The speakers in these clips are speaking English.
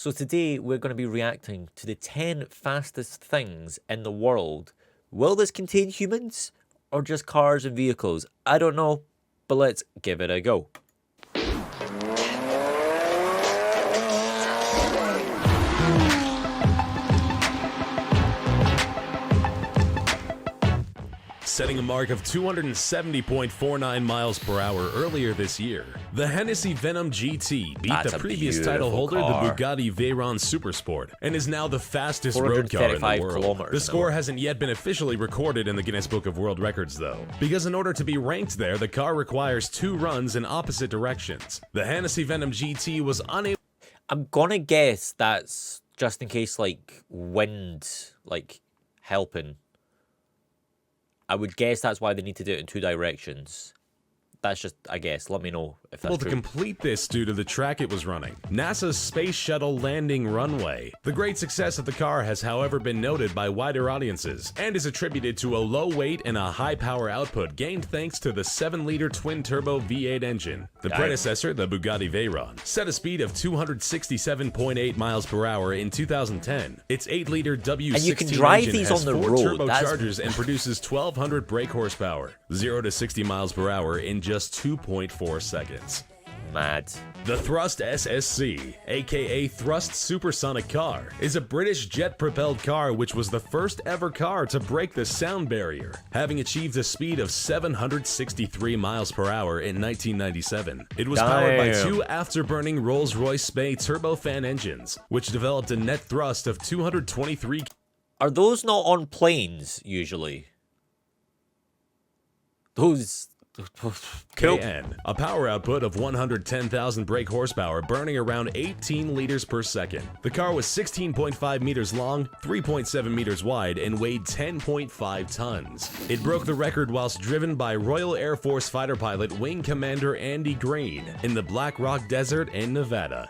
So today we're going to be reacting to the 10 fastest things in the world. Will this contain humans or just cars and vehicles? I don't know, but let's give it a go. Setting a mark of 270.49 miles per hour earlier this year, the Hennessy Venom GT beat That's the a previous title holder, car. the Bugatti Veyron Supersport, and is now the fastest road car in the 435 world. kilometers The an score hour. hasn't yet been officially recorded in the Guinness Book of World Records, though, because in order to be ranked there, the car requires 2 runs in opposite directions. The Hennessy Venom GT was unable. I'm gonna guess that's just in case, like, wind, like, helping. I would guess that's why they need to do it in 2 directions. That's just, I guess. Let me know if that's Able to true. complete this due to the track it was running, NASA's Space Shuttle landing runway. The great success of the car has, however, been noted by wider audiences and is attributed to a low weight and a high power output gained thanks to the 7-liter twin-turbo V8 engine. The predecessor, the Bugatti Veyron, set a speed of 267.8 miles per hour in 2010. Its 8-liter W16 And you can drive engine these has on the 4 road. turbochargers and produces 1,200 brake horsepower, 0 to 60 miles per hour in just 2.4 seconds. Mad. The Thrust SSC, aka Thrust Supersonic Car, is a British jet-propelled car which was the first ever car to break the sound barrier, having achieved a speed of 763 miles per hour in 1997. It was powered by Damn. 2 afterburning Rolls-Royce Spey turbofan engines, which developed a net thrust of 223. Are those not on planes, usually? Those... Cool. kN, a power output of 110,000 brake horsepower burning around 18 liters per second. The car was 16.5 meters long, 3.7 meters wide, and weighed 10.5 tons. It broke the record whilst driven by Royal Air Force fighter pilot Wing Commander Andy Green in the Black Rock Desert in Nevada.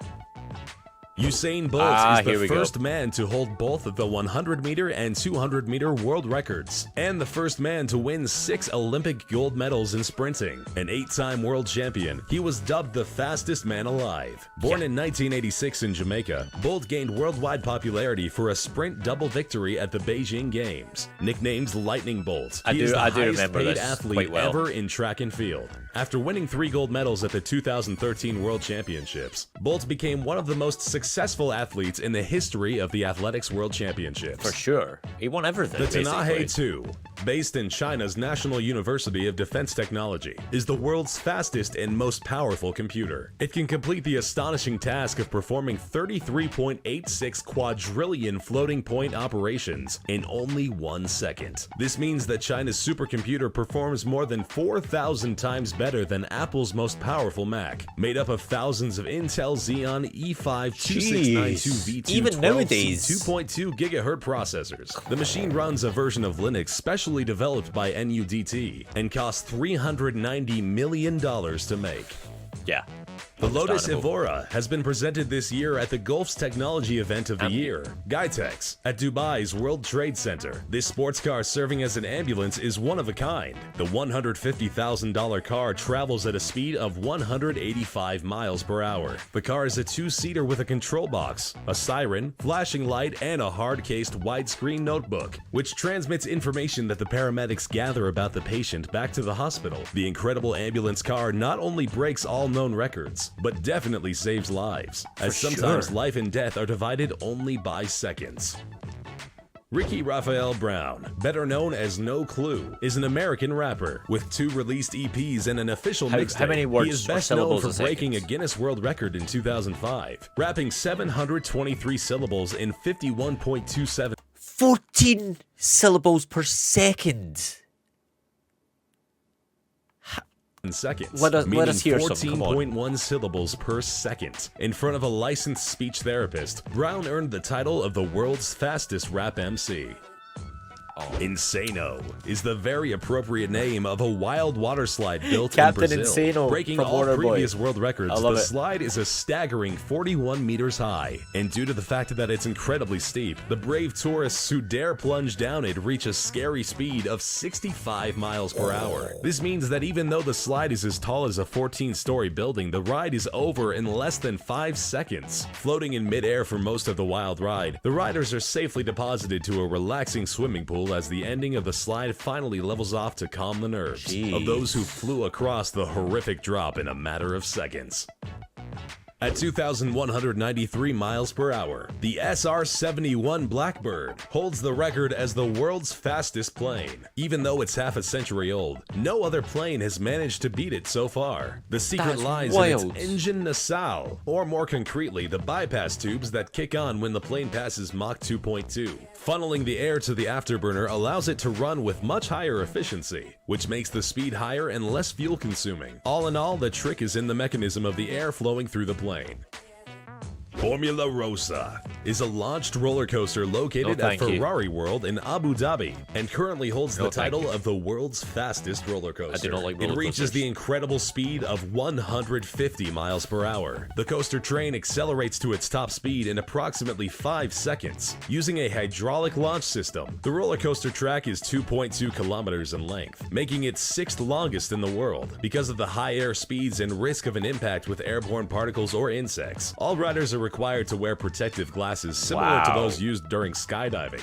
Usain Bolt is here the we go. first man to hold both the 100-meter and 200-meter world records, and the first man to win 6 Olympic gold medals in sprinting. An 8-time world champion, he was dubbed the fastest man alive. Born in 1986 in Jamaica, Bolt gained worldwide popularity for a sprint double victory at the Beijing Games. Nicknamed Lightning Bolt, he is the I do highest remember paid this athlete quite well. ever in track and field. After winning 3 gold medals at the 2013 World Championships, Bolt became one of the most successful athletes in the history of the Athletics World Championships. For sure. He won everything, The basically. Tanahe 2, based in China's National University of Defense Technology, is the world's fastest and most powerful computer. It can complete the astonishing task of performing 33.86 quadrillion floating point operations in only 1 second. This means that China's supercomputer performs more than 4,000 times better than Apple's most powerful Mac, made up of thousands of Intel Xeon E5 2692 V2 even nowadays. 2.2 gigahertz processors. The machine runs a version of Linux specially developed by NUDT and costs $390 million to make. Yeah. The Lotus Understandable. Evora has been presented this year at the Gulf's Technology Event of the Year, GUITEX, at Dubai's World Trade Center. This sports car serving as an ambulance is one of a kind. The $150,000 car travels at a speed of 185 miles per hour. The car is a 2-seater with a control box, a siren, flashing light, and a hard-cased widescreen notebook, which transmits information that the paramedics gather about the patient back to the hospital. The incredible ambulance car not only breaks all known records, but definitely saves lives, as sometimes sure. life and death are divided only by seconds. Ricky Raphael Brown, better known as No Clue, is an American rapper with 2 released EPs and an official How mixtape. many words He is or best known syllables for a breaking a second? Guinness World Record in 2005, rapping 723 syllables in 51.27 14 syllables per second. seconds, Let us meaning hear some, come on. 14.1 syllables per second. In front of a licensed speech therapist, Brown earned the title of the world's fastest rap MC. Insano is the very appropriate name of a wild water slide built Captain in Brazil. Insano Breaking from all Waterboy. previous world records, I the love it. slide is a staggering 41 meters high. And due to the fact that it's incredibly steep, the brave tourists who dare plunge down it reach a scary speed of 65 miles per hour. This means that even though the slide is as tall as a 14-story building, the ride is over in less than 5 seconds. Floating in midair for most of the wild ride, the riders are safely deposited to a relaxing swimming pool as the ending of the slide finally levels off to calm the nerves of those who flew across the horrific drop in a matter of seconds. At 2,193 miles per hour, the SR-71 Blackbird holds the record as the world's fastest plane. Even though it's half a century old, no other plane has managed to beat it so far. The secret That's lies wild. in its engine nacelle, or more concretely, the bypass tubes that kick on when the plane passes Mach 2.2. Funneling the air to the afterburner allows it to run with much higher efficiency, which makes the speed higher and less fuel consuming. All in all, the trick is in the mechanism of the air flowing through the plane. Formula Rossa is a launched roller coaster located No, at thank you. Ferrari World in Abu Dhabi and currently holds No, the thank title you. of the world's fastest roller coaster. not like It roller reaches coasters. the incredible speed of 150 miles per hour. The coaster train accelerates to its top speed in approximately 5 seconds using a hydraulic launch system. The roller coaster track is 2.2 kilometers in length, making it 6th longest in the world. Because of the high air speeds and risk of an impact with airborne particles or insects, all riders are required to wear protective glasses similar to Wow. those used during skydiving.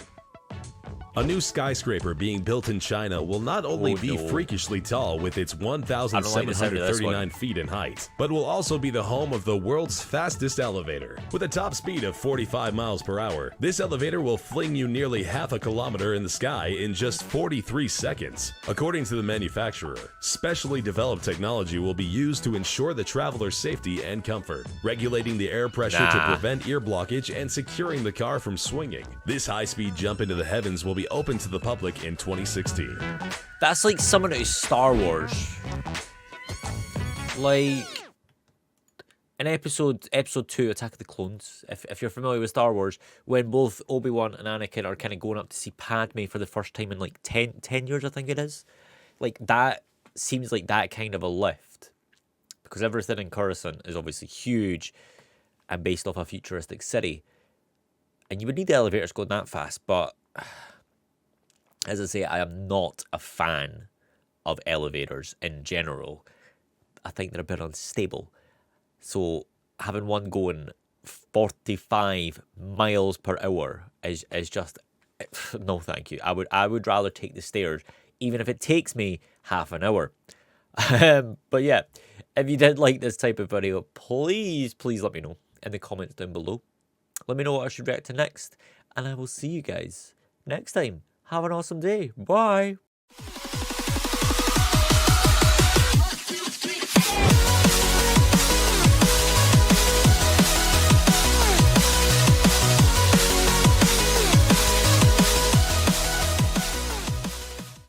A new skyscraper being built in China will not only be no. freakishly tall with its I don't like the sound of this 1,739 one. feet in height, but will also be the home of the world's fastest elevator. With a top speed of 45 miles per hour, this elevator will fling you nearly half a kilometer in the sky in just 43 seconds. According to the manufacturer, specially developed technology will be used to ensure the traveler's safety and comfort, regulating the air pressure to Nah. prevent ear blockage and securing the car from swinging. This high-speed jump into the heavens will be open to the public in 2016. That's like similar to Star Wars. Like in episode 2, Attack of the Clones, if you're familiar with Star Wars, when both Obi-Wan and Anakin are kind of going up to see Padme for the first time in like 10 years, I think it is. Like that seems like that kind of a lift. Because everything in Coruscant is obviously huge and based off a futuristic city. And you would need the elevators going that fast, but as I say, I am not a fan of elevators in general. I think they're a bit unstable. So having one going 45 miles per hour is just no, thank you. I would rather take the stairs, even if it takes me half an hour. But yeah, if you did like this type of video, please let me know in the comments down below. Let me know what I should react to next, and I will see you guys next time. Have an awesome day. Bye.